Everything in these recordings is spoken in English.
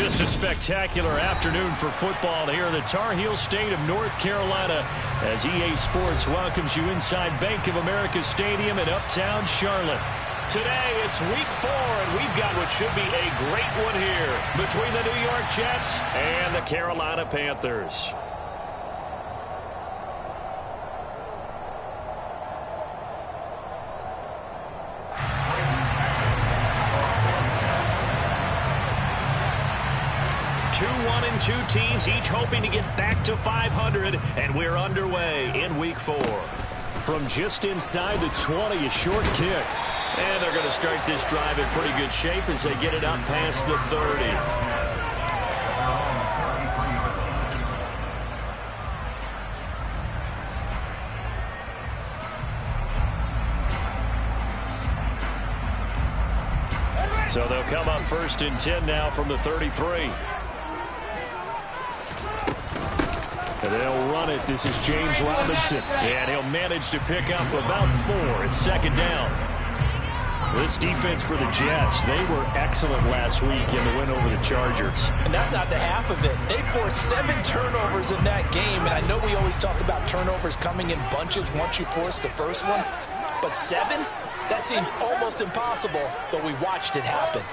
Just a spectacular afternoon for football here in the Tar Heel state of North Carolina as EA Sports welcomes you inside Bank of America Stadium in Uptown Charlotte. Today, it's week 4, and we've got what should be a great one here between the New York Jets and the Carolina Panthers. Two teams each hoping to get back to 500, and we're underway in week 4. From just inside the 20, a short kick. And they're going to start this drive in pretty good shape as they get it up past the 30. So they'll come up 1st and 10 now from the 33. And they'll run it. This is James Robinson. And he'll manage to pick up about 4. It's 2nd down. This defense for the Jets, they were excellent last week in the win over the Chargers. And that's not the half of it. They forced 7 turnovers in that game. And I know we always talk about turnovers coming in bunches once you force the first one. But 7? That seems almost impossible, but we watched it happen.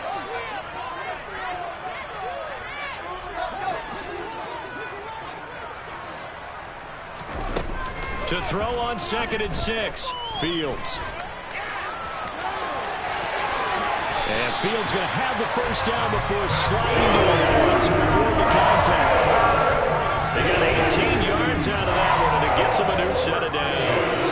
To throw on 2nd and 6, Fields. And Fields going to have the first down before sliding to avoid the contact. They got 18 yards out of that one, and it gets them a new set of downs.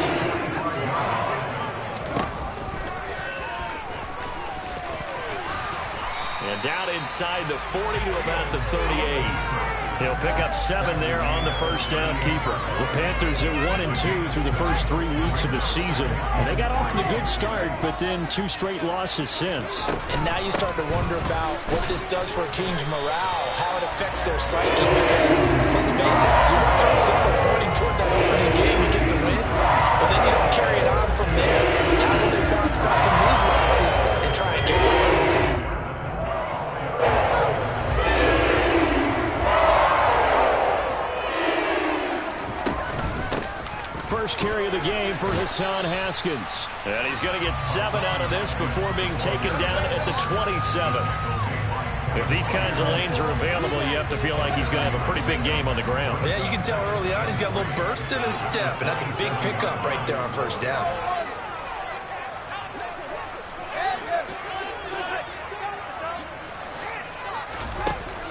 And down inside the 40 to about the 38. He'll pick up 7 there on the first down keeper. The Panthers are 1-2 through the first 3 weeks of the season. And they got off to a good start, but then 2 straight losses since. And now you start to wonder about what this does for a team's morale, how it affects their psyche, because, let's face it, you work on somewhere pointing toward that opening game, you get the win, but then you don't carry it on from there. How will they bounce back from these losses and try and get one? First carry of the game for Hassan Haskins. And he's going to get 7 out of this before being taken down at the 27. If these kinds of lanes are available, you have to feel like he's going to have a pretty big game on the ground. Yeah, you can tell early on he's got a little burst in his step, and that's a big pickup right there on first down.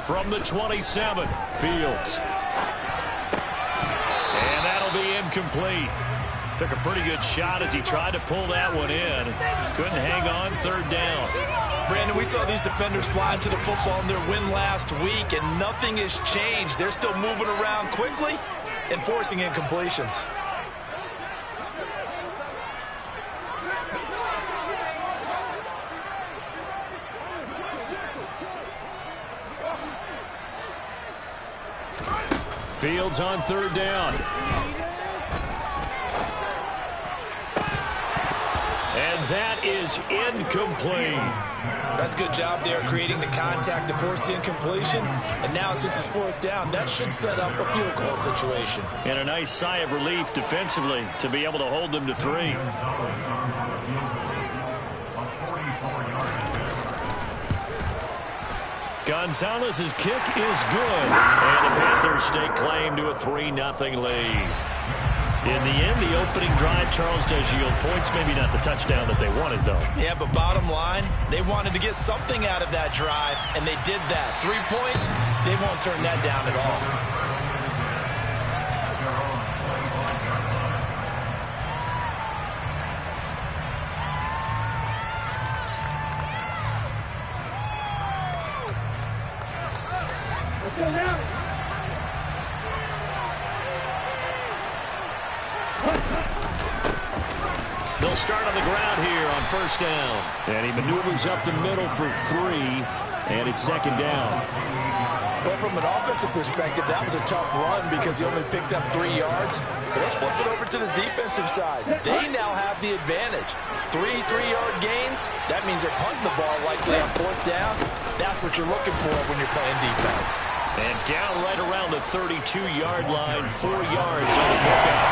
From the 27, Fields. Be incomplete. Took a pretty good shot as he tried to pull that one in. Couldn't hang on 3rd down. Brandon, we saw these defenders fly into the football in their win last week, and nothing has changed. They're still moving around quickly and forcing incompletions. Fields on 3rd down. And that is incomplete. That's a good job there creating the contact to force the incompletion. And now since it's 4th down, that should set up a field goal situation. And a nice sigh of relief defensively to be able to hold them to 3. Gonzalez's kick is good. And the Panthers stake claim to a 3-0 lead. In the end, the opening drive, Charles does yield points. Maybe not the touchdown that they wanted, though. Yeah, but bottom line, they wanted to get something out of that drive, and they did that. 3 points, they won't turn that down at all. They'll start on the ground here on first down. And he maneuvers up the middle for 3, and it's 2nd down. But from an offensive perspective, that was a tough run because he only picked up 3 yards. But let's flip it over to the defensive side. They now have the advantage. 3 3-yard gains, that means they're punting the ball likely on 4th down. That's what you're looking for when you're playing defense. And down right around the 32-yard line, 4 yards on the pickup.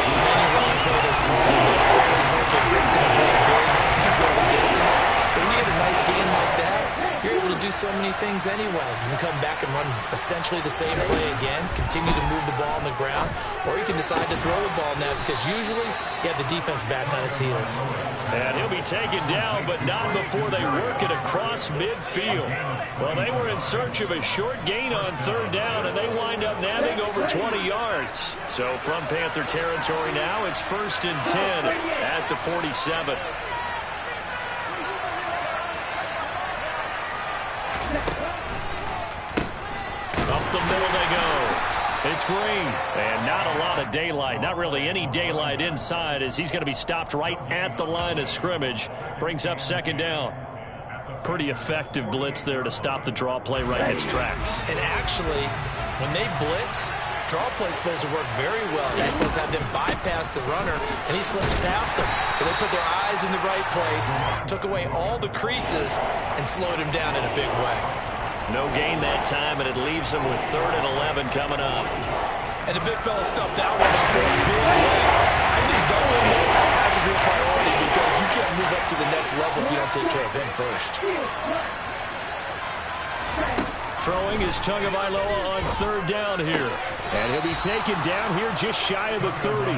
When any run play this call, they're always hoping it's going to break big to go the distance. But when you get a nice gain like that, you're able to do so many things anyway. You can come back and run essentially the same play again, continue to move the ball on the ground, or you can decide to throw the ball now because usually you have the defense back on its heels. And he'll be taken down, but not before they work it across midfield. Well, they were in search of a short gain on 3rd down, and they wind up nabbing over 20 yards. So from Panther territory now, it's 1st and 10 at the 47. Up the middle they go. It's Green. And not a lot of daylight. Not really any daylight inside as he's going to be stopped right at the line of scrimmage. Brings up 2nd down. Pretty effective blitz there to stop the draw play right in its tracks. And actually, when they blitz, draw play is supposed to work very well. You're supposed to have them bypass the runner, and he slips past them. But they put their eyes in the right place, took away all the creases, and slowed him down in a big way. No gain that time, and it leaves them with 3rd and 11 coming up. And the big fella stuffed that one up in a big way. I think doubling him has a real priority because you can't move up to the next level if you don't take care of him first. Throwing is Tagovailoa on 3rd down here. And he'll be taken down here just shy of the 30.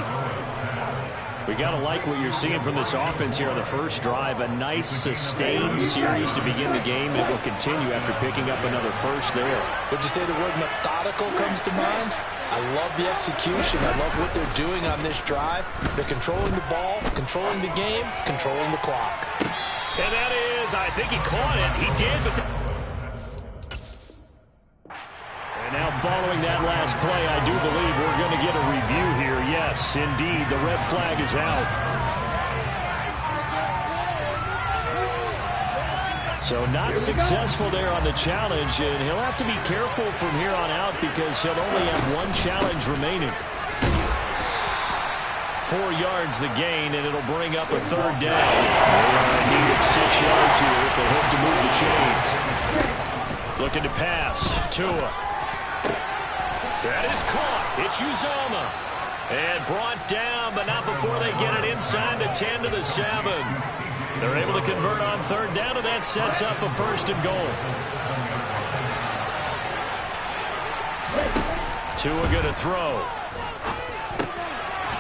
We got to like what you're seeing from this offense here on the first drive. A nice, sustained series to begin the game, and it will continue after picking up another first there. Would you say the word methodical comes to mind? I love the execution. I love what they're doing on this drive. They're controlling the ball, controlling the game, controlling the clock. And that is, I think he caught it. He did, but... And now following that last play, I do believe we're going to get a review here. Yes, indeed, the red flag is out. So not successful there on the challenge, and he'll have to be careful from here on out because he'll only have 1 challenge remaining. 4 yards the gain, and it'll bring up a 3rd down. They are in need of 6 yards here if they hope to move the chains. Looking to pass. Tua. That is caught. It's Uzomah. And brought down, but not before they get it inside the 10 to the 7. They're able to convert on 3rd down, and that sets up a 1st and goal. Tua going to throw.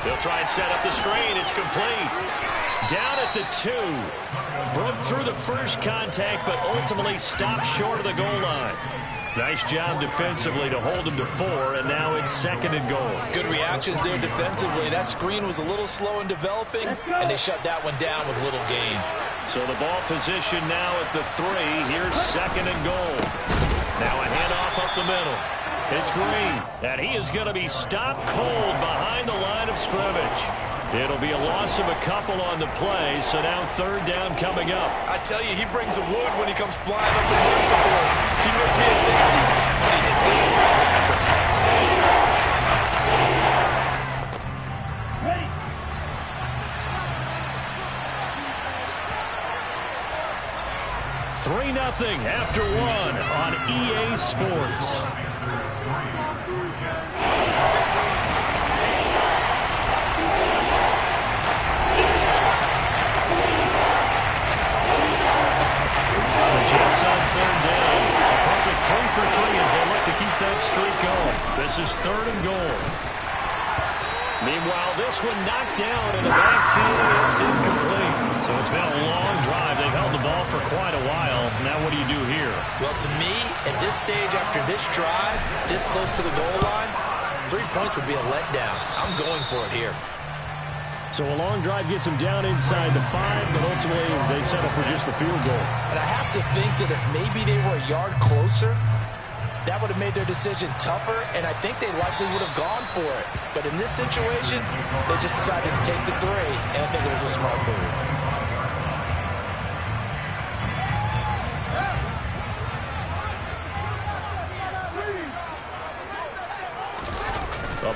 They'll try and set up the screen. It's complete. Down at the 2. Broke through the first contact, but ultimately stopped short of the goal line. Nice job defensively to hold him to 4, and now it's 2nd and goal. Good reactions there defensively. That screen was a little slow in developing, and they shut that one down with little gain. So the ball position now at the 3. Here's 2nd and goal. Now a handoff up the middle. It's Green, and he is going to be stopped cold behind the line of scrimmage. It'll be a loss of a couple on the play, so now 3rd down coming up. I tell you, he brings the wood when he comes flying up the run support. He may be a safety, but he hits like a linebacker. 3-0 after 1 on EA Sports. Jets on 3rd down. A perfect 3 for 3 as they look to keep that streak going. This is 3rd and goal. Meanwhile, this one knocked down in the backfield. It's incomplete. So it's been a long drive. They've held the ball for quite a while. Now what do you do here? Well, to me, at this stage after this drive, this close to the goal line, 3 points would be a letdown. I'm going for it here. So a long drive gets them down inside the 5, but ultimately they settle for just the field goal. And I have to think that if maybe they were a yard closer, that would have made their decision tougher, and I think they likely would have gone for it. But in this situation, they just decided to take the 3, and I think it was a smart move.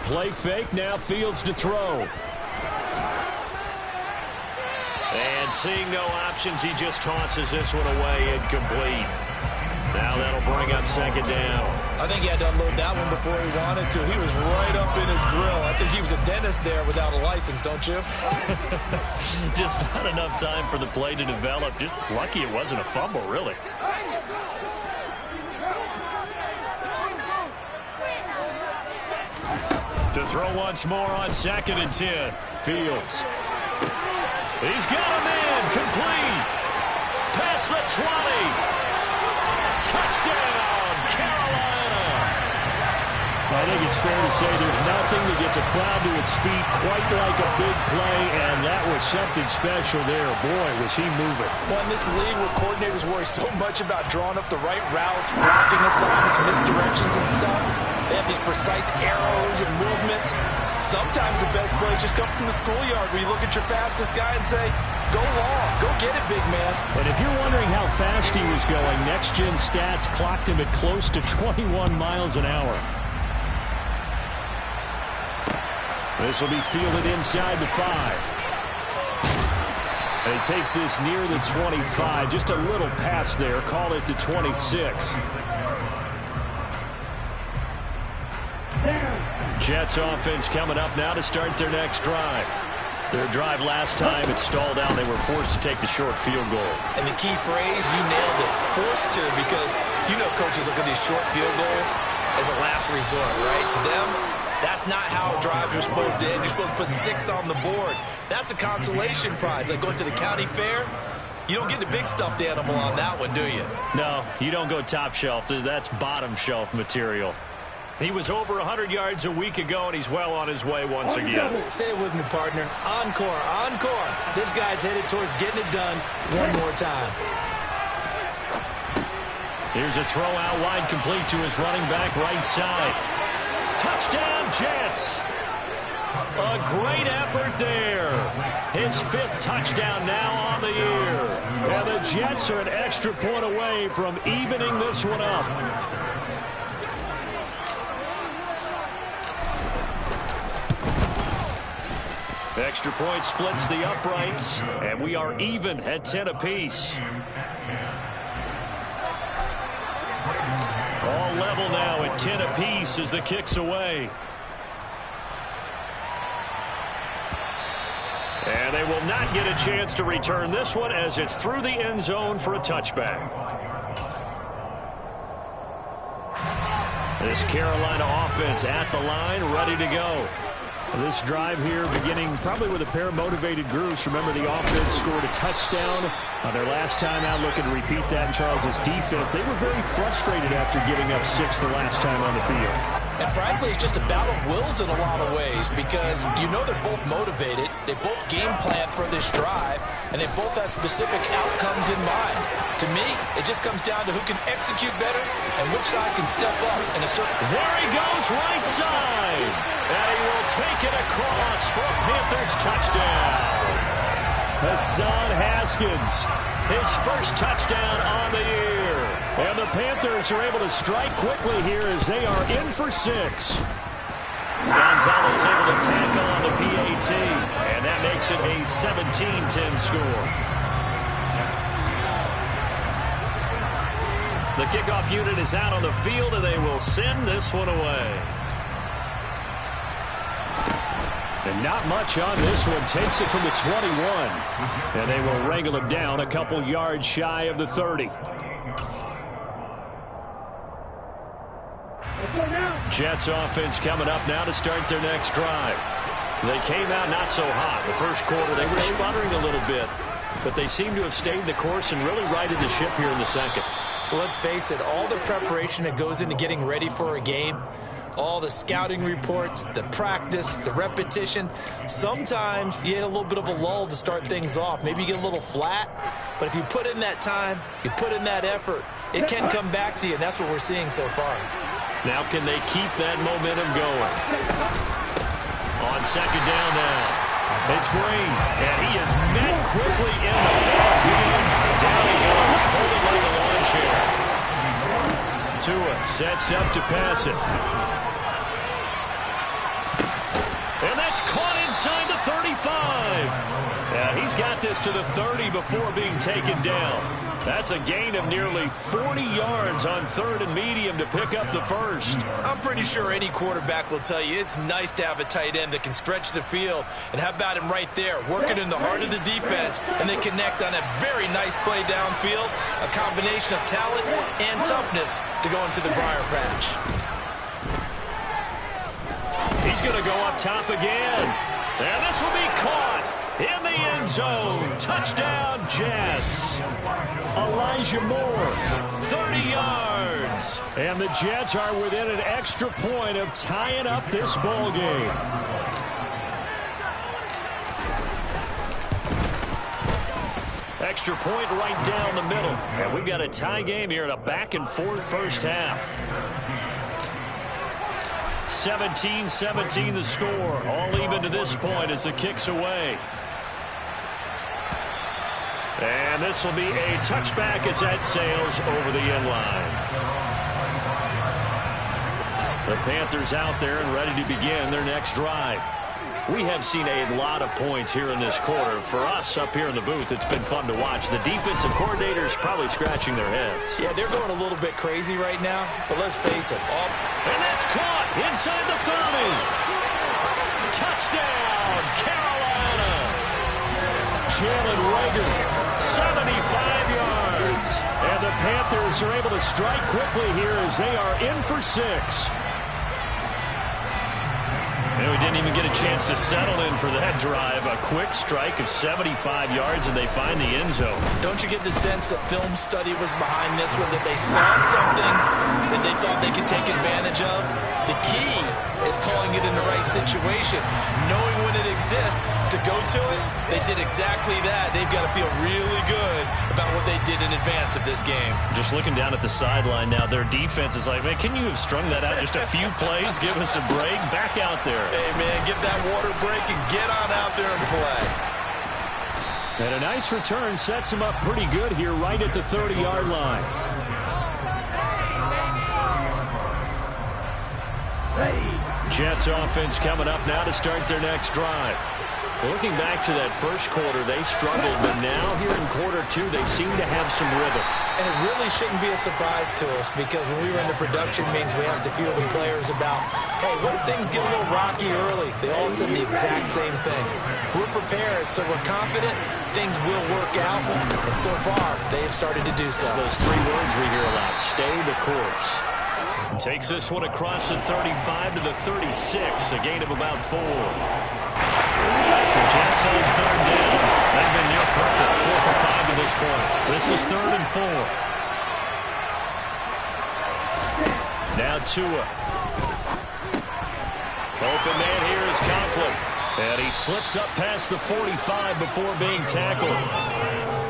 Play fake, now Fields to throw. And seeing no options, he just tosses this one away, incomplete. Now that'll bring up second down. I think he had to unload that one before he wanted to. He was right up in his grill. I think he was a dentist there without a license, don't you? Just not enough time for the play to develop. Just lucky it wasn't a fumble, really. To throw once more on 2nd and 10. Fields. He's got him in. Complete. Past the 20. Touchdown, Carolina. I think it's fair to say there's nothing that gets a crowd to its feet quite like a big play, and that was something special there. Boy, was he moving. Well, in this league where coordinators worry so much about drawing up the right routes, blocking assignments, misdirections and stuff, they have these precise arrows and movements. Sometimes the best plays just come from the schoolyard where you look at your fastest guy and say, go long, go get it, big man. And if you're wondering how fast he was going, Next Gen Stats clocked him at close to 21 miles an hour. This will be fielded inside the 5. And he takes this near the 25. Just a little pass there. Call it the 26. Jets offense coming up now to start their next drive. Their drive last time, it stalled out. They were forced to take the short field goal. And the key phrase, you nailed it, forced to, because you know coaches look at these short field goals as a last resort, right? To them, that's not how drives are supposed to end. You're supposed to put 6 on the board. That's a consolation prize. Like going to the county fair, you don't get the big stuffed animal on that one, do you? No, you don't go top shelf. That's bottom shelf material. He was over 100 yards a week ago, and he's well on his way once again. Say it with me, partner. Encore, encore. This guy's headed towards getting it done one more time. Here's a throw out wide, complete to his running back right side. Touchdown, Jets. A great effort there. His 5th touchdown now on the year. And the Jets are an extra point away from evening this one up. Extra point splits the uprights, and we are even at 10 apiece. All level now at 10 apiece as the kick's away. And they will not get a chance to return this one as it's through the end zone for a touchback. This Carolina offense at the line, ready to go. This drive here beginning probably with a pair of motivated groups. Remember, the offense scored a touchdown on their last time out. Looking to repeat that in Charles's defense. They were very frustrated after giving up 6 the last time on the field. And frankly, it's just a battle of wills in a lot of ways because you know they're both motivated. They both game plan for this drive, and they both have specific outcomes in mind. To me, it just comes down to who can execute better and which side can step up in a certain... There he goes, right side. And he will take it across for a Panthers touchdown. Hassan Haskins, his first touchdown on the year. And the Panthers are able to strike quickly here as they are in for 6. Gonzalez able to tackle on the PAT, and that makes it a 17-10 score. The kickoff unit is out on the field, and they will send this one away. And not much on this one. Takes it from the 21. And they will wrangle him down a couple yards shy of the 30. Jets offense coming up now to start their next drive. They came out not so hot. The first quarter, they were sputtering a little bit. But they seem to have stayed the course and really righted the ship here in the second. Well, let's face it, all the preparation that goes into getting ready for a game, all the scouting reports, the practice, the repetition, sometimes you hit a little bit of a lull to start things off. Maybe you get a little flat, but if you put in that time, you put in that effort, it can come back to you, and that's what we're seeing so far. Now can they keep that momentum going? On second down now. It's Green, and he is met quickly in the backfield. Down he goes, folded like a lawn chair. Tua sets up to pass it. Yeah, he's got this to the 30 before being taken down. That's a gain of nearly 40 yards on 3rd and medium to pick up the first. I'm pretty sure any quarterback will tell you it's nice to have a tight end that can stretch the field. And how about him right there, working in the heart of the defense, and they connect on a very nice play downfield, a combination of talent and toughness to go into the briar patch. He's going to go up top again. And this will be caught in the end zone. Touchdown, Jets. Elijah Moore, 30 yards. And the Jets are within an extra point of tying up this ball game. Extra point right down the middle. And we've got a tie game here in a back-and-forth first half. 17-17 the score. All even to this point as the kick's away. And this will be a touchback as that sails over the end line. The Panthers out there and ready to begin their next drive. We have seen a lot of points here in this quarter. For us up here in the booth, it's been fun to watch. The defensive coordinators probably scratching their heads. Yeah, they're going a little bit crazy right now, but let's face it. And that's caught inside the 30. Touchdown, Carolina. Jalen Reagor, 75 yards. And the Panthers are able to strike quickly here as they are in for 6. And we didn't even get a chance to settle in for that drive. A quick strike of 75 yards, and they find the end zone. Don't you get the sense that film study was behind this one, that they saw something that they thought they could take advantage of? The key is calling it in the right situation, knowing when it exists to go to it. They did exactly that. They've got to feel really good about what they did in advance of this game. Just looking down at the sideline now, their defense is like, man, can you have strung that out just a few plays? Give us a break. Back out there. Hey, man, give that water break and get on out there and play. And a nice return sets him up pretty good here right at the 30-yard line. Jets offense coming up now to start their next drive. Looking back to that first quarter, they struggled, but now here in quarter 2, they seem to have some rhythm. And it really shouldn't be a surprise to us, because when we were in the production meetings, we asked a few of the players about, hey, what if things get a little rocky early? They all said the exact same thing. We're prepared, so we're confident things will work out, and so far, they have started to do so. Those 3 words we hear a lot: stay the course. Takes this one across the 35 to the 36, a gain of about 4. The Jets on 3rd down. They've been near perfect, 4 for 5 to this point. This is 3rd and 4. Now Tua. Open man here is Conklin. And he slips up past the 45 before being tackled.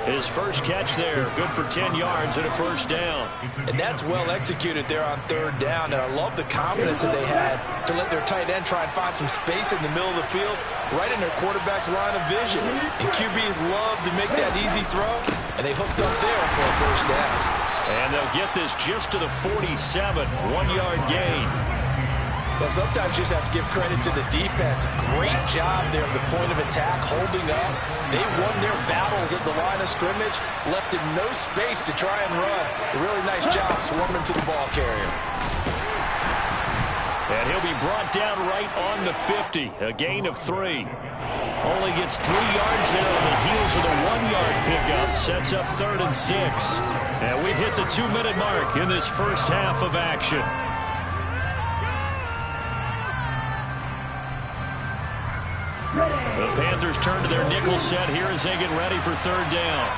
His first catch there, good for 10 yards and a first down. And that's well executed there on 3rd down. And I love the confidence that they had to let their tight end try and find some space in the middle of the field, right in their quarterback's line of vision. And QBs love to make that easy throw, and they hooked up there for a first down. And they'll get this just to the 47, 1-yard gain. Well, sometimes you just have to give credit to the defense. Great job there at the point of attack, holding up. They won their battles at the line of scrimmage, left in no space to try and run. A really nice job swarming to the ball carrier. And he'll be brought down right on the 50, a gain of 3. Only gets 3 yards there on the heels of the 1-yard pickup. Sets up 3rd and 6. And we've hit the 2-minute mark in this first half of action. The Panthers turn to their nickel set here as they get ready for 3rd down.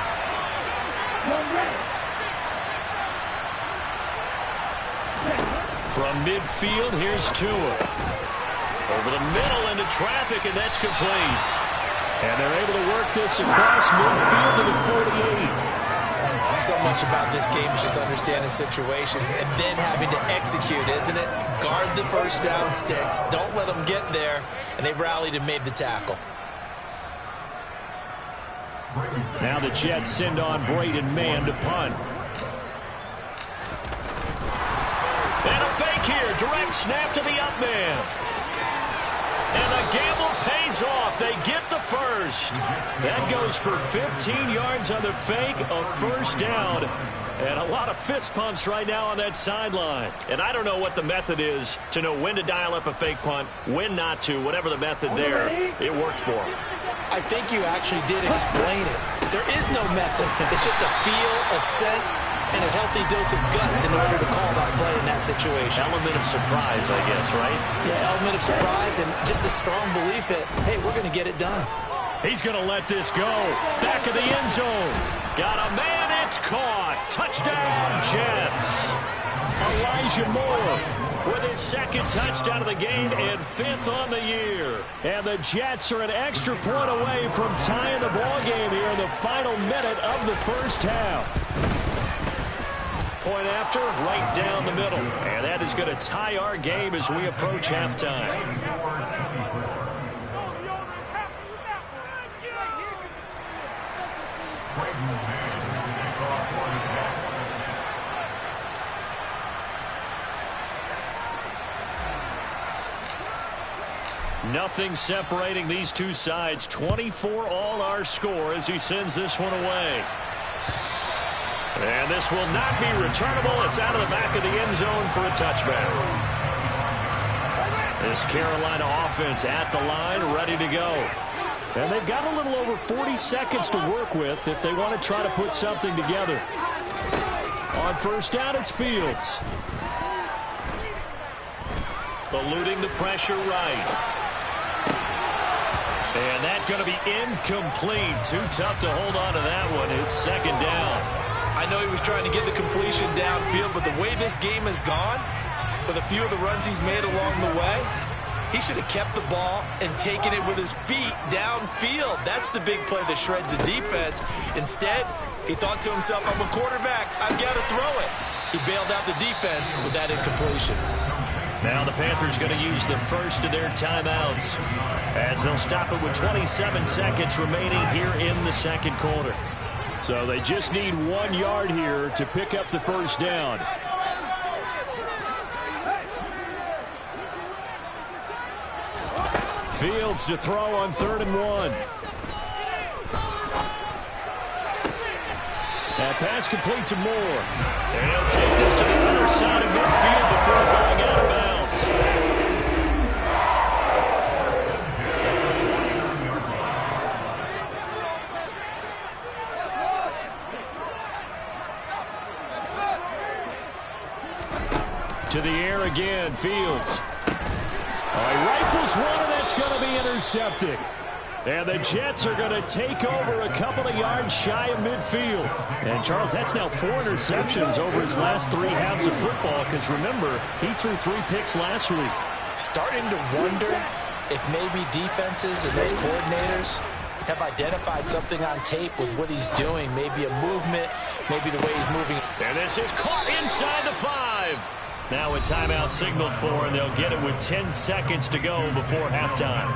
From midfield, here's Tua. Over the middle into traffic, and that's complete. And they're able to work this across midfield to the 48. So much about this game is just understanding situations and then having to execute, isn't it? Guard the first down sticks. Don't let them get there. And they rallied and made the tackle. Now the Jets send on Braden Mann to punt. And a fake here. Direct snap to the up man. And the gamble pays off. They get the first. That goes for 15 yards on the fake, a first down. And a lot of fist pumps right now on that sideline. And I don't know what the method is to know when to dial up a fake punt, when not to, whatever the method there, it worked for him. I think you actually did explain it. There is no method. It's just a feel, a sense, and a healthy dose of guts in order to call that play in that situation. Element of surprise, I guess, right? Yeah, element of surprise and just a strong belief that, hey, we're going to get it done. He's going to let this go. Back of the end zone. Got a man. It's caught. Touchdown, Jets. Elijah Moore with his second touchdown of the game and 5th on the year. And the Jets are an extra point away from tying the ball game here in the final minute of the first half. Point after, right down the middle. And that is going to tie our game as we approach halftime. Nothing separating these two sides. 24 all our score as he sends this one away. And this will not be returnable. It's out of the back of the end zone for a touchback. This Carolina offense at the line, ready to go. And they've got a little over 40 seconds to work with if they want to try to put something together. On first down, it's Fields. Eluding the pressure right. And that's going to be incomplete. Too tough to hold on to that one. It's second down. I know he was trying to get the completion downfield, but the way this game has gone, with a few of the runs he's made along the way, he should have kept the ball and taken it with his feet downfield. That's the big play that shreds the defense. Instead, he thought to himself, I'm a quarterback. I've got to throw it. He bailed out the defense with that incompletion. Now the Panthers going to use the first of their timeouts as they'll stop it with 27 seconds remaining here in the second quarter. So they just need 1 yard here to pick up the first down. Fields to throw on 3rd and 1. That pass complete to Moore. And he'll take this to the other side of midfield before going out of bounds. To the air again, Fields. He rifles one, and that's going to be intercepted. And the Jets are going to take over a couple of yards shy of midfield. And, Charles, that's now 4 interceptions over his last 3 halves of football because, remember, he threw 3 picks last week. Starting to wonder if maybe defenses and those coordinators have identified something on tape with what he's doing. Maybe a movement, maybe the way he's moving. And this is caught inside the 5. Now a timeout signaled for, and they'll get it with 10 seconds to go before halftime.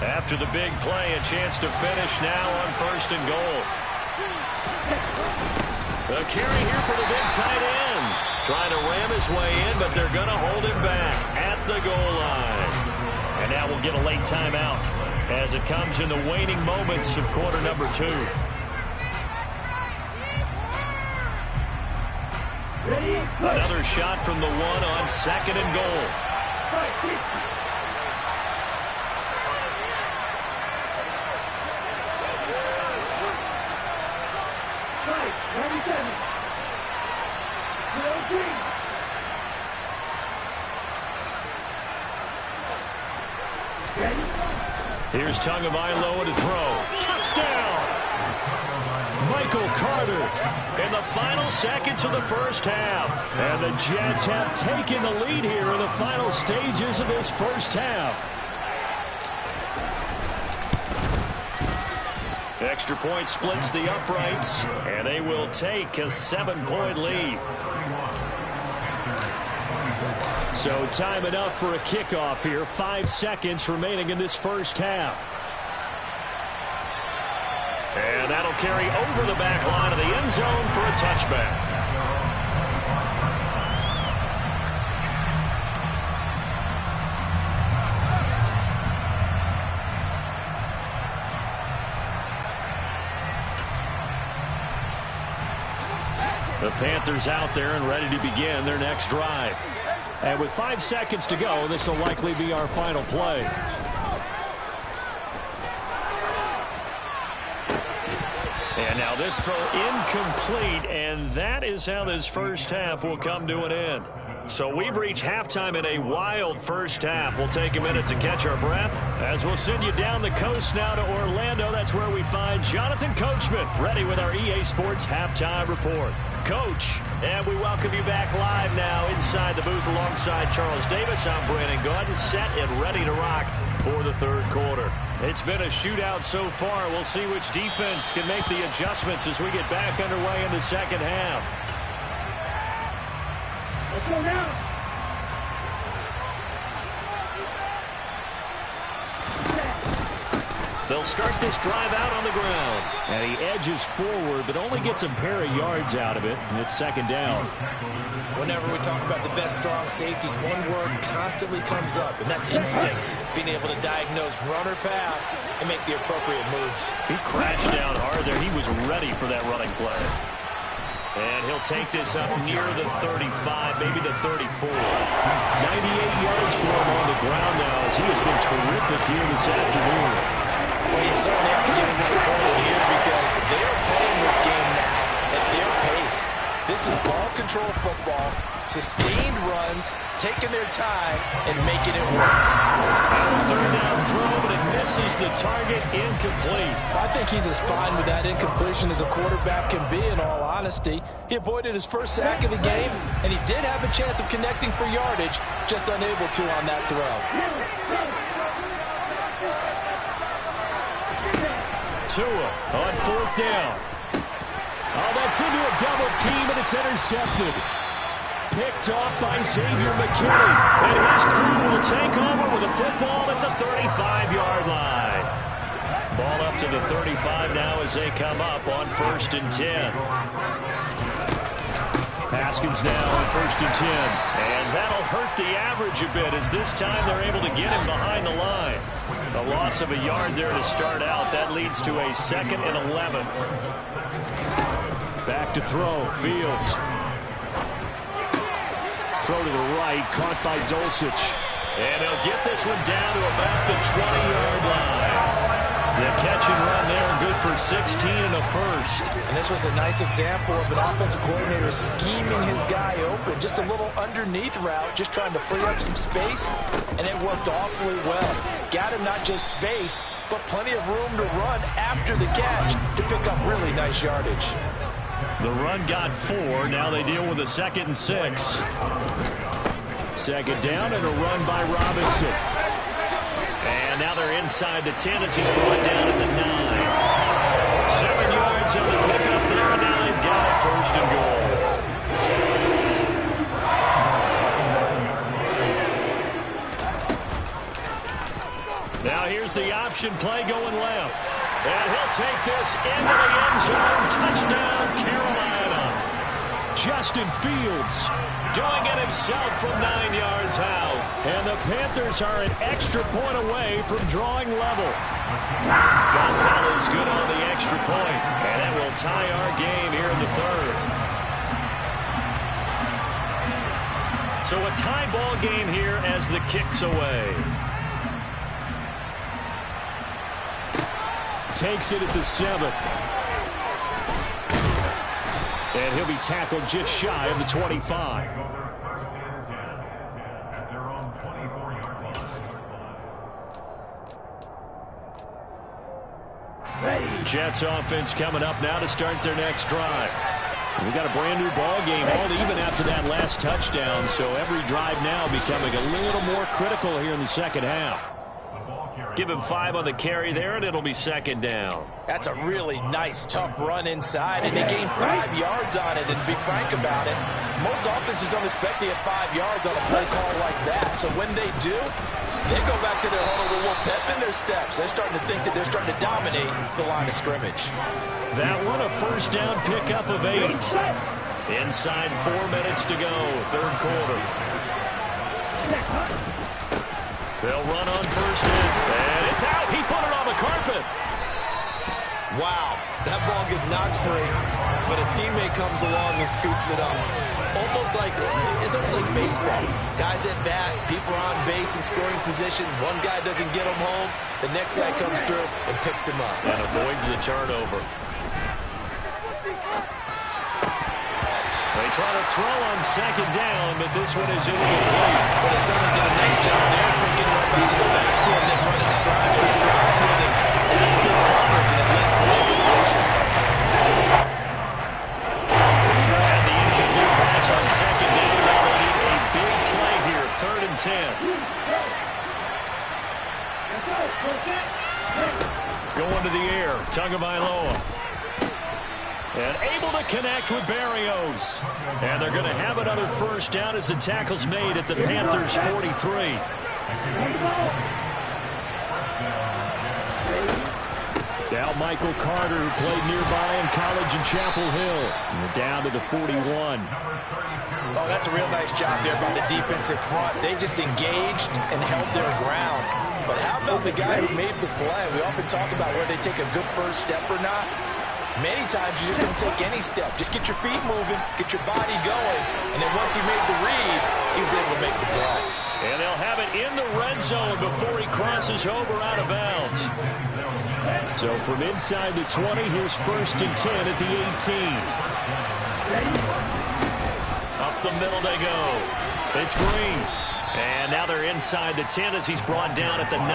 After the big play, a chance to finish now on 1st and goal. The carry here for the big tight end. Trying to ram his way in, but they're going to hold him back at the goal line. And now we'll get a late timeout as it comes in the waning moments of quarter number 2. Another shot from the 1 on 2nd and goal. Here's Tagovailoa to throw. Touchdown! Michael Carter in the final seconds of the first half. And the Jets have taken the lead here in the final stages of this first half. Extra point splits the uprights, and they will take a 7-point lead. So time enough for a kickoff here. 5 seconds remaining in this first half. And that'll carry over the back line of the end zone for a touchback. The Panthers out there and ready to begin their next drive. And with 5 seconds to go, this will likely be our final play. And now this throw incomplete, and that is how this first half will come to an end. So we've reached halftime in a wild first half. We'll take a minute to catch our breath as we'll send you down the coast now to Orlando. That's where we find Jonathan Coachman ready with our EA Sports Halftime Report. Coach, and we welcome you back live now inside the booth alongside Charles Davis. I'm Brandon Gaudin, set and ready to rock for the third quarter. It's been a shootout so far. We'll see which defense can make the adjustments as we get back underway in the second half. Let's go now. They'll start this drive out on the ground. And he edges forward, but only gets a pair of yards out of it, and it's second down. Whenever we talk about the best strong safeties, one word constantly comes up, and that's instincts. Being able to diagnose run or pass and make the appropriate moves. He crashed down hard there. He was ready for that running play. And he'll take this up near the 35, maybe the 34. 98 yards for him on the ground now as he has been terrific here this afternoon. Well, you certainly have to give him credit here because they're playing this game now at their pace. This is ball control football, sustained runs, taking their time, and making it work. Third down throw, but it misses the target, incomplete. I think he's as fine with that incompletion as a quarterback can be, in all honesty. He avoided his first sack of the game, and he did have a chance of connecting for yardage, just unable to on that throw. Tua on fourth down. Oh, that's into a double team, and it's intercepted. Picked off by Xavier McKinney. And his crew will take over with a football at the 35-yard line. Ball up to the 35 now as they come up on 1st and 10. Haskins now on 1st and 10. And that'll hurt the average a bit as this time they're able to get him behind the line. A loss of a yard there to start out. That leads to a 2nd and 11. Back to throw. Fields. Throw to the right. Caught by Dulcich. And he'll get this one down to about the 20-yard line. The catch and run there, good for 16 and a first. And this was a nice example of an offensive coordinator scheming his guy open. Just a little underneath route, just trying to free up some space, and it worked awfully well. Got him not just space, but plenty of room to run after the catch to pick up really nice yardage. The run got 4. Now they deal with a 2nd and 6. Second down and a run by Robinson. And now they're inside the 10 as he's brought down at the 9. 7 yards on the pickup there, and now they've got it 1st and goal. Now here's the option play going left. And he'll take this into the end zone. Touchdown, Carolina. Justin Fields doing it himself from 9 yards out. And the Panthers are an extra point away from drawing level. Gonzalez good on the extra point. And that will tie our game here in the third. So a tie ball game here as the kick's away. Takes it at the 7. And he'll be tackled just shy of the 25. Jets offense coming up now to start their next drive. We've got a brand new ball game, all even after that last touchdown, so every drive now becoming a little more critical here in the second half. Give him 5 on the carry there, and it'll be 2nd down. That's a really nice, tough run inside, and they gained 5 yards on it. And to be frank about it, most offenses don't expect to get 5 yards on a play call like that. So when they do, they go back to their huddle with a little pep in their steps. They're starting to think that they're starting to dominate the line of scrimmage. That one a 1st down pickup of 8. Inside 4 minutes to go, third quarter. They'll run on 1st and it's out. He put it on the carpet. Wow, that ball gets knocked free, but a teammate comes along and scoops it up. It's almost like baseball. Guys at bat, people are on base in scoring position. One guy doesn't get him home. The next guy comes through and picks him up. And avoids the turnover. They try to throw on second down, but this one is incomplete. But they certainly did a nice job there, picking him up out of the backfield and then running stride for stride with him. That's good coverage, and it led to an incompletion. And the incomplete pass on second down. Now they need a big play here, 3rd and 10. Going to the air, Tagovailoa. And able to connect with Berrios. And they're going to have another first down as the tackle's made at the Panthers' 43. Now Michael Carter, who played nearby in college in Chapel Hill. And down to the 41. Oh, that's a real nice job there by the defensive front. They just engaged and held their ground. But how about the guy who made the play? We often talk about whether they take a good first step or not. Many times you just don't take any step. Just get your feet moving, get your body going, and then once he made the read, he was able to make the play. And they'll have it in the red zone before he crosses over out of bounds. So from inside the 20, here's 1st and 10 at the 18. Up the middle they go. It's Green. And now they're inside the 10 as he's brought down at the 9.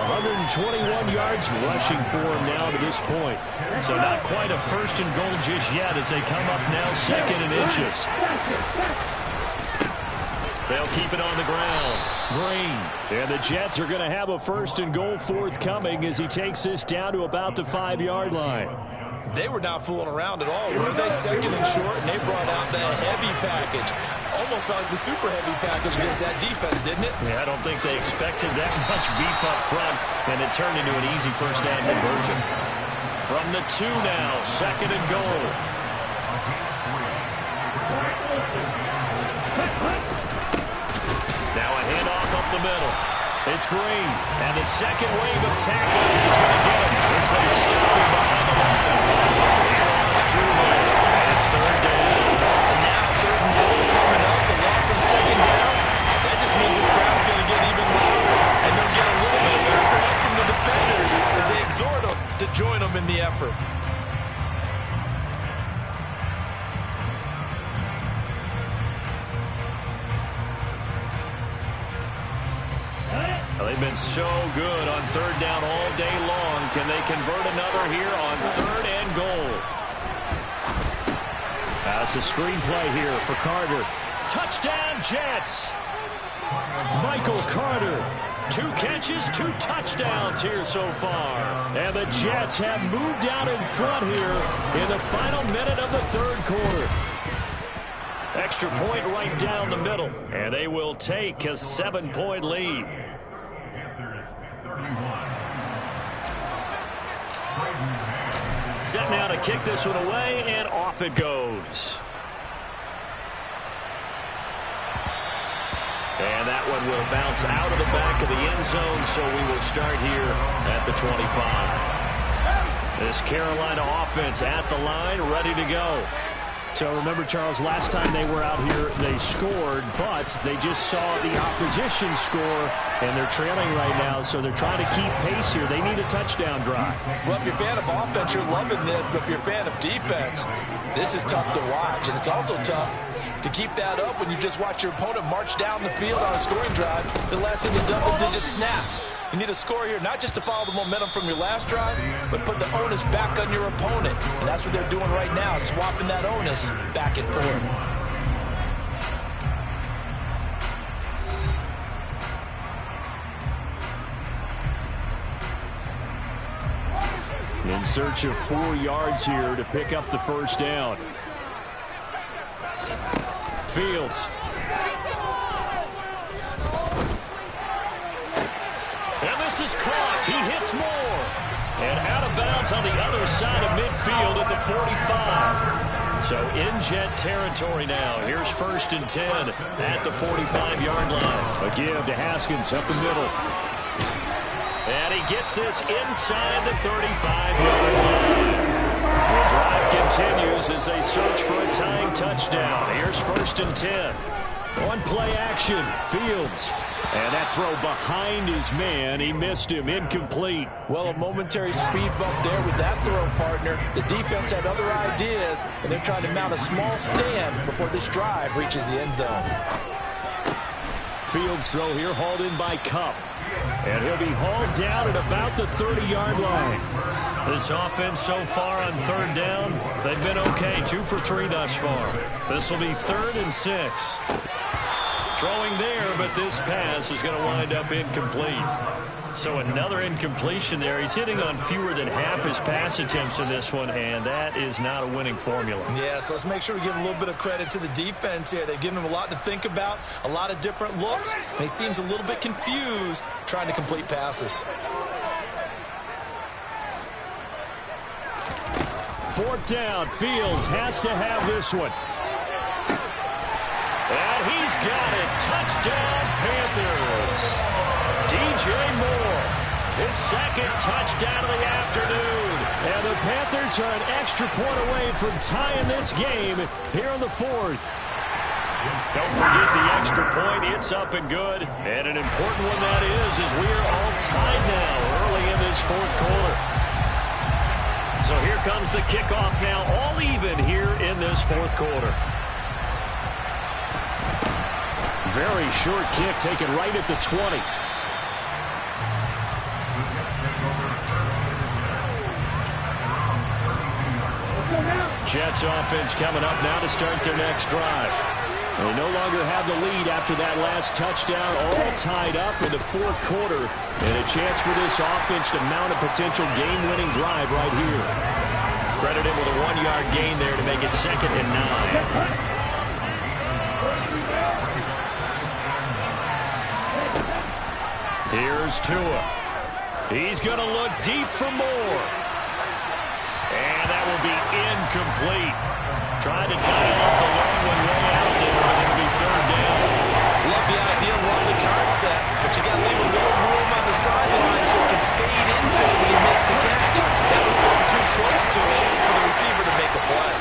121 yards rushing for him now to this point. So not quite a 1st and goal just yet as they come up now 2nd and inches. They'll keep it on the ground. Green. And the Jets are going to have a 1st and goal forthcoming as he takes this down to about the 5-yard line. They were not fooling around at all, were they? 2nd and short, and they brought out the heavy package. Almost like the super heavy package against that defense, didn't it? Yeah, I don't think they expected that much beef up front, and it turned into an easy first down conversion. From the 2 now, 2nd and goal. Now a handoff up the middle. It's Green, and the second wave of tackles is going to get him as they stop him behind the line. He lost 2 there, and it's 3rd down. And now 3rd and goal coming up, the loss on 2nd down. That just means this crowd's going to get even louder, and they'll get a little bit of extra help from the defenders as they exhort them to join them in the effort. They've been so good on 3rd down all day long. Can they convert another here on 3rd and goal? That's a screenplay here for Carter. Touchdown, Jets! Michael Carter. 2 catches, 2 touchdowns here so far. And the Jets have moved out in front here in the final minute of the 3rd quarter. Extra point right down the middle. And they will take a 7-point lead. Set now to kick this one away, and off it goes. And that one will bounce out of the back of the end zone, so we will start here at the 25. This Carolina offense at the line, ready to go. So remember, Charles, last time they were out here, they scored, but they just saw the opposition score, and they're trailing right now, so they're trying to keep pace here. They need a touchdown drive. Well, if you're a fan of offense, you're loving this, but if you're a fan of defense, this is tough to watch, and it's also tough to keep that up when you just watch your opponent march down the field on a scoring drive that lasts into double-digit snaps. You need a score here, not just to follow the momentum from your last drive, but put the onus back on your opponent. And that's what they're doing right now, swapping that onus back and forth. In search of 4 yards here to pick up the first down. Fields. And this is caught. He hits more. And out of bounds on the other side of midfield at the 45. So in Jet territory now. Here's 1st and 10 at the 45-yard line. A give to Haskins up the middle. And he gets this inside the 35-yard line. The drive continues as they search for a tying touchdown. Here's 1st and 10. On play action, Fields. And that throw behind his man. He missed him, incomplete. Well, a momentary speed bump there with that throw, partner. The defense had other ideas, and they're trying to mount a small stand before this drive reaches the end zone. Fields throw here hauled in by Kupp. And he'll be hauled down at about the 30-yard line. This offense so far on 3rd down, they've been okay, 2 for 3 thus far. This will be 3rd and 6. Throwing there, but this pass is going to wind up incomplete. So another incompletion there. He's hitting on fewer than half his pass attempts in this one, and that is not a winning formula. Yeah, so let's make sure we give a little bit of credit to the defense here. They've given him a lot to think about, a lot of different looks, and he seems a little bit confused trying to complete passes. 4th down, Fields has to have this one. And he's got it. Touchdown, Panthers. DJ Moore, his 2nd touchdown of the afternoon. And the Panthers are an extra point away from tying this game here in the 4th. Don't forget the extra point. It's up and good. And an important one that is as we are all tied now early in this 4th quarter. So here comes the kickoff now, all even here in this 4th quarter. Very short kick taken right at the 20. Jets offense coming up now to start their next drive. They no longer have the lead after that last touchdown, all tied up in the 4th quarter, and a chance for this offense to mount a potential game-winning drive right here. Credit him with a 1-yard gain there to make it 2nd and 9. Here's Tua. He's going to look deep for more. And that will be incomplete. Trying to dial up the long one way out there, but it'll be 3rd down. Love the idea, love the concept, but you got to leave a little room on the sideline so he can fade into it when he makes the catch. That was thrown too close to it for the receiver to make a play.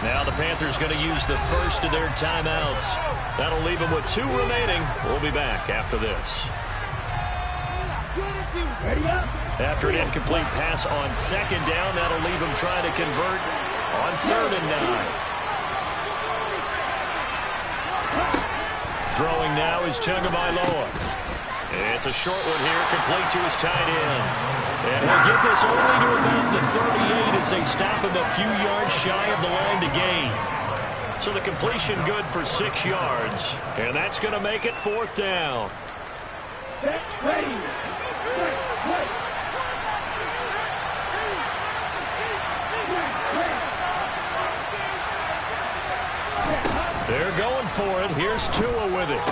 Now the Panthers going to use the first of their timeouts. That'll leave them with 2 remaining. We'll be back after this. After an incomplete pass on 2nd down, that'll leave him trying to convert on 3rd and 9. Throwing now is Tagovailoa. It's a short one here, complete to his tight end. And he'll get this only to about the 38 as they stop him a few yards shy of the line to gain. So the completion good for 6 yards. And that's going to make it 4th down. They're going for it. Here's Tua with it.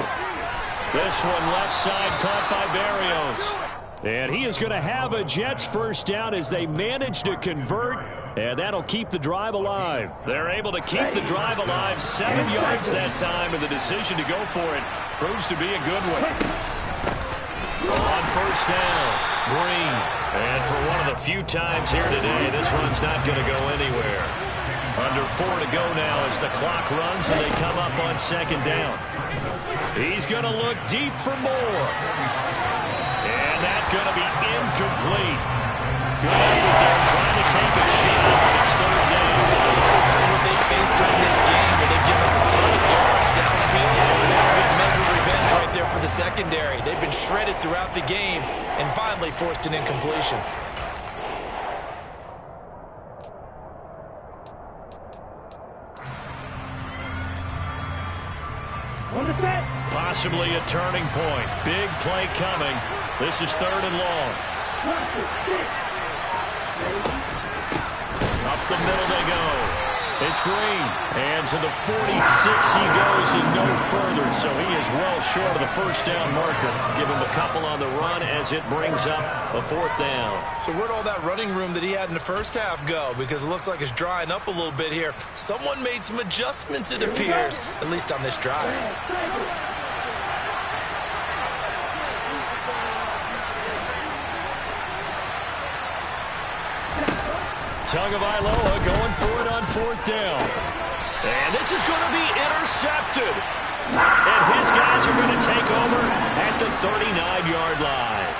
This one left side caught by Berrios. And he is going to have a Jets 1st down as they manage to convert. And that'll keep the drive alive. They're able to keep the drive alive 7 yards that time. And the decision to go for it proves to be a good one. On 1st down, Green. And for one of the few times here today, this run's not going to go anywhere. Under 4 to go now as the clock runs and they come up on 2nd down. He's going to look deep for more. And that's going to be incomplete. Good effort there trying to take a shot, but it's 3rd down. That's what they faced during this game where they've given up a ton of yards downfield. That's been measured revenge right there for the secondary. They've been shredded throughout the game and finally forced an incompletion. Possibly a turning point. Big play coming. This is 3rd and long. Up the middle they go. It's Green. And to the 46 he goes and no further. So he is well short of the 1st down marker. Give him a couple on the run as it brings up a 4th down. So where'd all that running room that he had in the 1st half go? Because it looks like it's drying up a little bit here. Someone made some adjustments, it appears, at least on this drive. Tagovailoa going for it on 4th down. And this is going to be intercepted. And his guys are going to take over at the 39-yard line.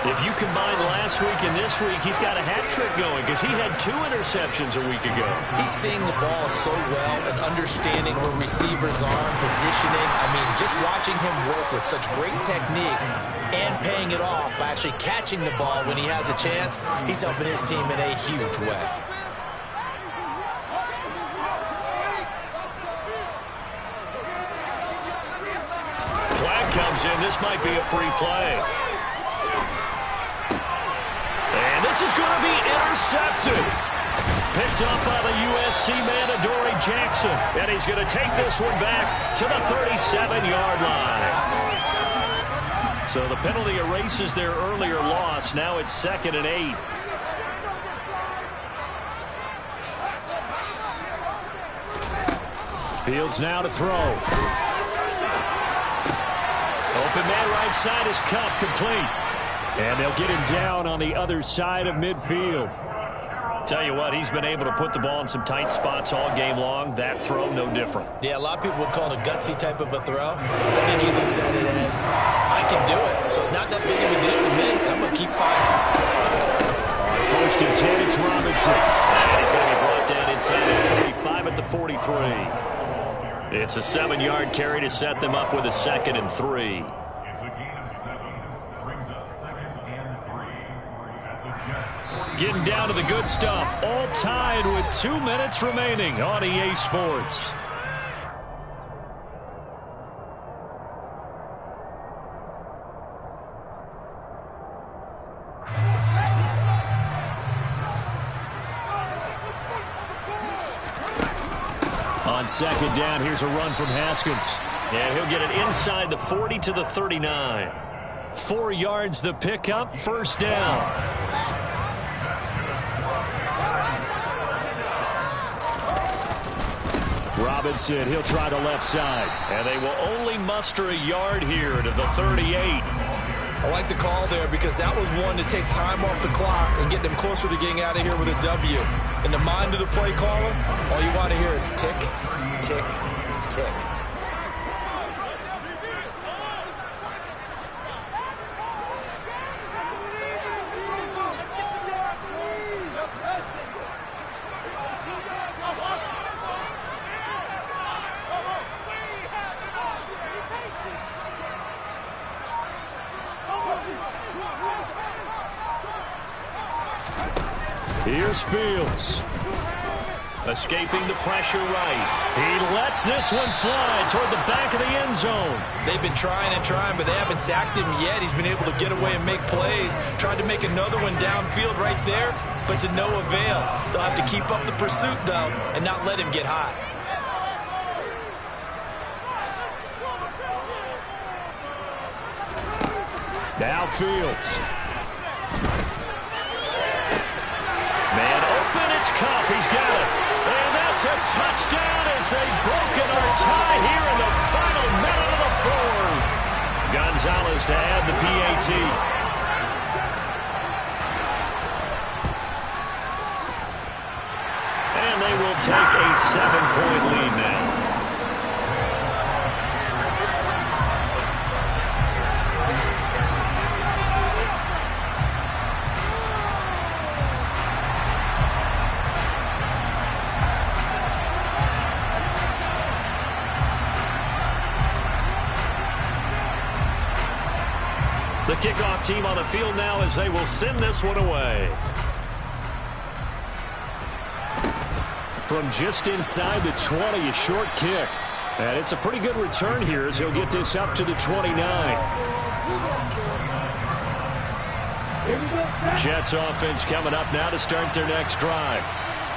If you combine last week and this week, he's got a hat trick going because he had 2 interceptions a week ago. He's seeing the ball so well and understanding where receivers are, positioning. I mean, just watching him work with such great technique and paying it off by actually catching the ball when he has a chance, he's helping his team in a huge way. Flag comes in. This might be a free play. And this is going to be intercepted. Picked up by the USC man, Adoree Jackson. And he's going to take this one back to the 37-yard line. So the penalty erases their earlier loss. Now it's 2nd and 8. Fields now to throw. Open man right side is Kupp, complete. And they'll get him down on the other side of midfield. Tell you what, he's been able to put the ball in some tight spots all game long. That throw, no different. Yeah, a lot of people would call it a gutsy type of a throw. I think he looks at it as, I can do it. So it's not that big of a deal to me. I'm going to keep fighting. On 1st and 10, it's Robinson. And he's going to be brought down inside the 45 at the 43. It's a 7-yard carry to set them up with a 2nd and 3. Getting down to the good stuff. All tied with 2 minutes remaining on EA Sports. On 2nd down, here's a run from Haskins. And he'll get it inside the 40 to the 39. 4 yards the pickup, 1st down. Robinson, he'll try the left side. And they will only muster a yard here to the 38. I like the call there because that was one to take time off the clock and get them closer to getting out of here with a W. In the mind of the play caller, all you want to hear is tick, tick, tick. Here's Fields. Escaping the pressure right. He lets this one fly toward the back of the end zone. They've been trying and trying, but they haven't sacked him yet. He's been able to get away and make plays. Tried to make another one downfield right there, but to no avail. They'll have to keep up the pursuit, though, and not let him get hot. Now Fields. Man open, it's Kupp. He's got it. And that's a touchdown as they've broken our tie here in the final minute of the 4th. Gonzalez to add the PAT. And they will take a 7-point lead now. The kickoff team on the field now as they will send this one away. From just inside the 20, a short kick. And it's a pretty good return here as he'll get this up to the 29. Jets offense coming up now to start their next drive.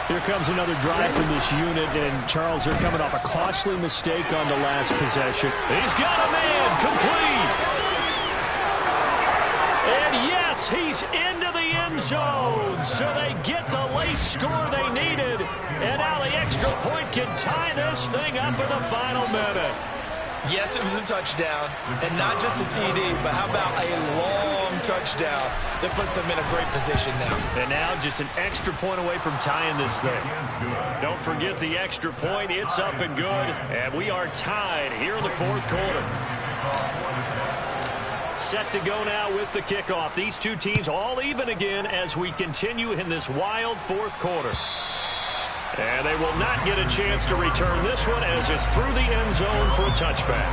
Here comes another drive from this unit, and Charles, they're coming off a costly mistake on the last possession. He's got a man, complete. And yes, he's into the end zone, so they get the late score they needed. And now the extra point can tie this thing up in the final minute. Yes, it was a touchdown, and not just a TD, but how about a long touchdown that puts them in a great position now. And now just an extra point away from tying this thing. Don't forget the extra point. It's up and good, and we are tied here in the fourth quarter. Set to go now with the kickoff. These two teams all even again as we continue in this wild fourth quarter. And they will not get a chance to return this one as it's through the end zone for a touchback.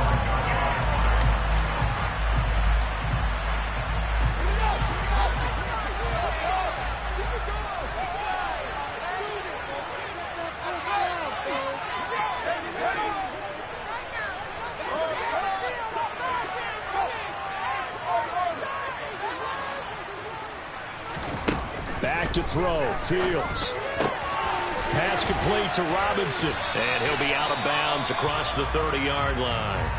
Back to throw, Fields. Pass complete to Robinson, and he'll be out of bounds across the 30-yard line.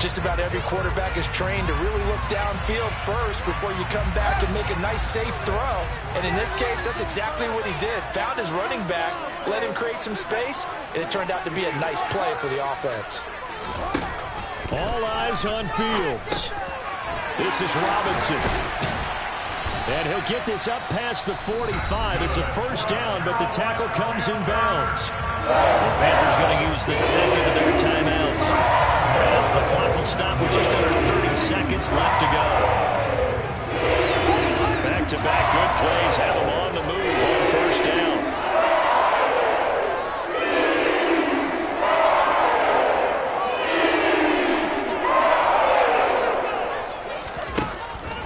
Just about every quarterback is trained to really look downfield first before you come back and make a nice, safe throw. And in this case, that's exactly what he did. Found his running back, let him create some space, and it turned out to be a nice play for the offense. All eyes on Fields. This is Robinson. And he'll get this up past the 45. It's a first down, but the tackle comes in bounds. The Panthers going to use the second of their timeouts as the clock will stop with just under 30 seconds left to go. Back-to-back good plays have them on the move on first down.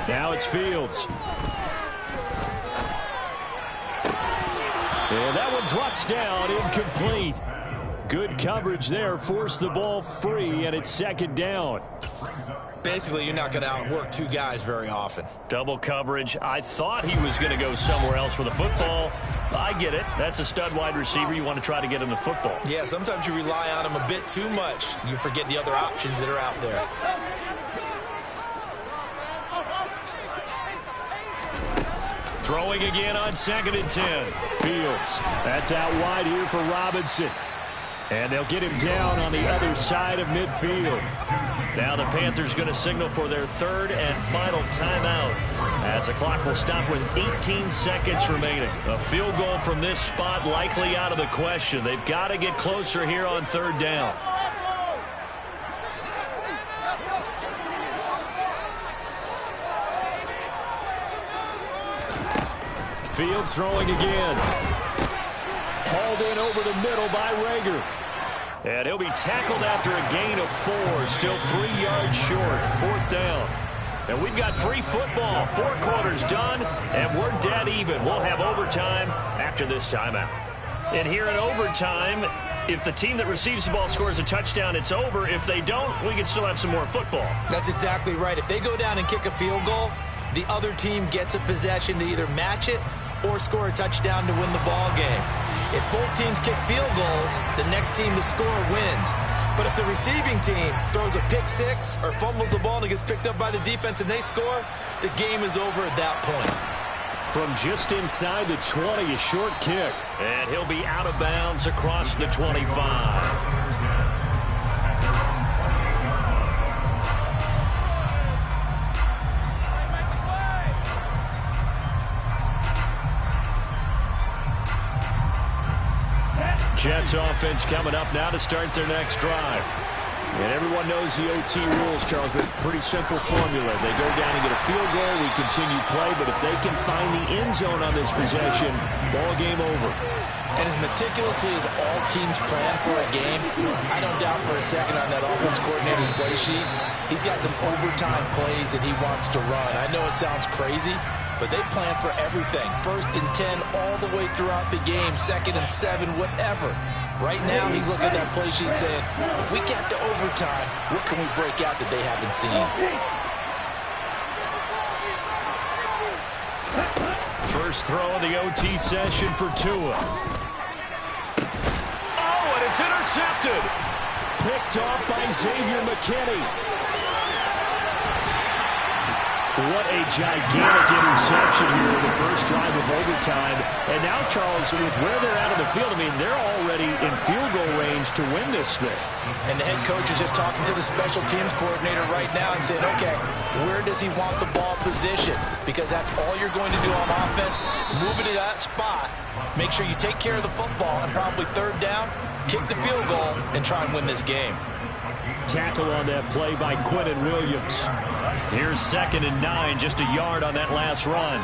Now it's Fields. And that one drops down, incomplete. Good coverage there, forced the ball free, and it's second down. Basically, you're not going to outwork two guys very often. Double coverage. I thought he was going to go somewhere else with the football. I get it. That's a stud wide receiver. You want to try to get him the football. Yeah, sometimes you rely on him a bit too much. You forget the other options that are out there. Throwing again on 2nd and 10. Fields. That's out wide here for Robinson. And they'll get him down on the other side of midfield. Now the Panthers going to signal for their third and final timeout as the clock will stop with 18 seconds remaining. A field goal from this spot likely out of the question. They've got to get closer here on third down. Fields throwing again. Hauled in over the middle by Reagor. And he'll be tackled after a gain of 4. Still 3 yards short. Fourth down. And we've got free football. 4 quarters done, and we're dead even. We'll have overtime after this timeout. And here in overtime, if the team that receives the ball scores a touchdown, it's over. If they don't, we can still have some more football. That's exactly right. If they go down and kick a field goal, the other team gets a possession to either match it or score a touchdown to win the ball game. If both teams kick field goals, the next team to score wins. But if the receiving team throws a pick six or fumbles the ball and it gets picked up by the defense and they score, the game is over at that point. From just inside the 20, a short kick. And he'll be out of bounds across the 25. Jets offense coming up now to start their next drive. And everyone knows the OT rules, Charles, but pretty simple formula. They go down and get a field goal, we continue play, but if they can find the end zone on this possession, ball game over. And as meticulously as all teams plan for a game, I don't doubt for a second on that offense coordinator's play sheet, he's got some overtime plays that he wants to run. I know it sounds crazy, but they plan for everything. 1st and 10 all the way throughout the game, 2nd and 7, whatever. Right now, he's looking at that play sheet saying, if we get to overtime, what can we break out that they haven't seen? First throw of the OT session for Tua. Oh, and it's intercepted. Picked off by Xavier McKinney. What a gigantic interception here in the first drive of overtime. And now, Charles, with where they're out of the field, I mean, they're already in field goal range to win this thing. And the head coach is just talking to the special teams coordinator right now and saying, okay, where does he want the ball positioned? Because that's all you're going to do on offense. Move it to that spot. Make sure you take care of the football, and probably third down, kick the field goal, and try and win this game. Tackle on that play by Quinnen Williams. Here's 2nd and 9, just a yard on that last run.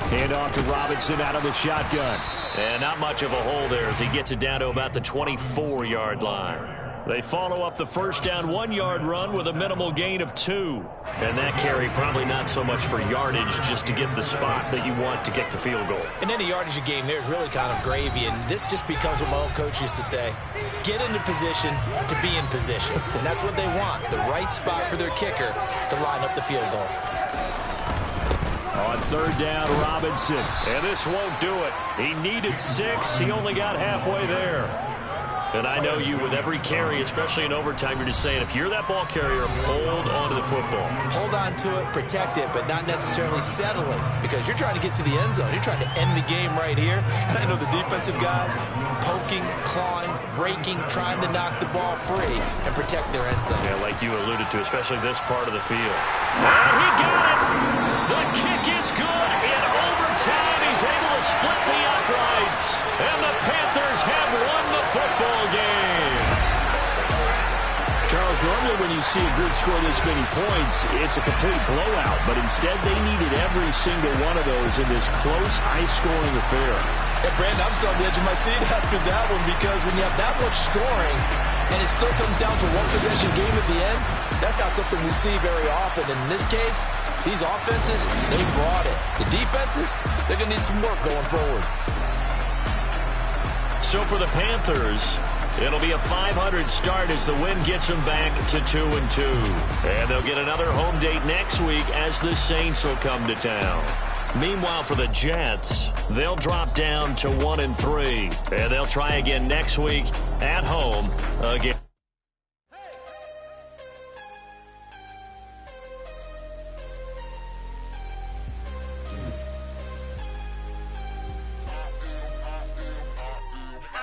Hand off to Robinson out of the shotgun. And not much of a hole there as he gets it down to about the 24-yard line. They follow up the first down 1-yard run with a minimal gain of 2. And that carry probably not so much for yardage, just to get the spot that you want to kick the field goal. And any yardage you gain there is really kind of gravy, and this just becomes what my old coach used to say: get into position to be in position. And that's what they want, the right spot for their kicker to line up the field goal. On third down, Robinson. And this won't do it. He needed 6. He only got halfway there. And I know you, with every carry, especially in overtime, you're just saying, if you're that ball carrier, hold on to the football. Hold on to it, protect it, but not necessarily settling, because you're trying to get to the end zone. You're trying to end the game right here. And I know the defensive guys poking, clawing, raking, trying to knock the ball free and protect their end zone. Yeah, like you alluded to, especially this part of the field. And he got it! The kick is good. In overtime, he's able to split the uprights. And the Panthers have won the football game. Charles, normally when you see a group score this many points, it's a complete blowout. But instead, they needed every single one of those in this close, high-scoring affair. Yeah, Brandon, I'm still on the edge of my seat after that one, because when you have that much scoring and it still comes down to one possession game at the end, that's not something we see very often. And in this case, these offenses, they brought it. The defenses, they're going to need some work going forward. So for the Panthers, it'll be a 500 start as the win gets them back to 2-2. And they'll get another home date next week as the Saints will come to town. Meanwhile, for the Jets, they'll drop down to 1-3. And they'll try again next week at home again.